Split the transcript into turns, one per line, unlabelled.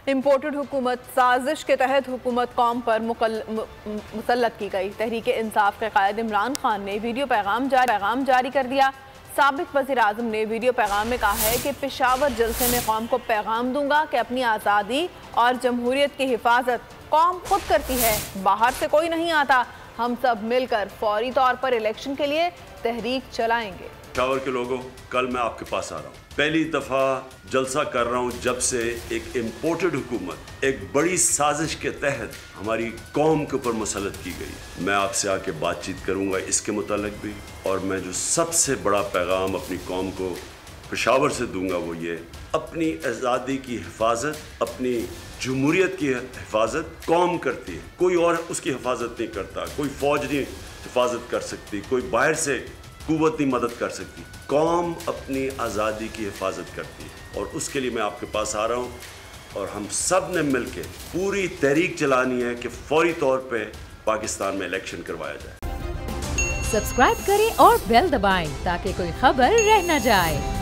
Imported हुकूमत साजिश के तहत हुकूमत कौम पर मुसल्लत की गई। तहरीक इंसाफ के कायद इमरान खान ने वीडियो पैगाम जारी कर दिया। साबिक वज़ीर आज़म ने वीडियो पैगाम में कहा है कि पेशावर जलसे में कौम को पैगाम दूंगा कि अपनी आज़ादी और जमहूरियत की हिफाजत कौम खुद करती है, बाहर से कोई नहीं आता। हम सब मिलकर फौरी तौर पर इलेक्शन के लिए तहरीक चलाएंगे।
पेशावर के लोगों, कल मैं आपके पास आ रहा हूँ। पहली दफ़ा जलसा कर रहा हूँ जब से एक इम्पोर्टेड हुकूमत एक बड़ी साजिश के तहत हमारी कौम के ऊपर मुसल्लत की गई। मैं आपसे आके बातचीत करूँगा इसके मुतालिक भी, और मैं जो सबसे बड़ा पैगाम अपनी कौम को पेशावर से दूंगा वो ये, अपनी आज़ादी की हिफाजत, अपनी जमहूरियत की हिफाजत कौम करती है, कोई और उसकी हिफाजत नहीं करता। कोई फ़ौज नहीं हिफाजत कर सकती, कोई बाहर से कुव्वत नहीं मदद कर सकती। कौम अपनी आज़ादी की हिफाजत करती है, और उसके लिए मैं आपके पास आ रहा हूँ। और हम सब ने मिल के पूरी तहरीक चलानी है कि फौरी तौर पे पाकिस्तान में इलेक्शन करवाया जाए।
सब्सक्राइब करें और बेल दबाएं ताकि कोई खबर रह न जाए।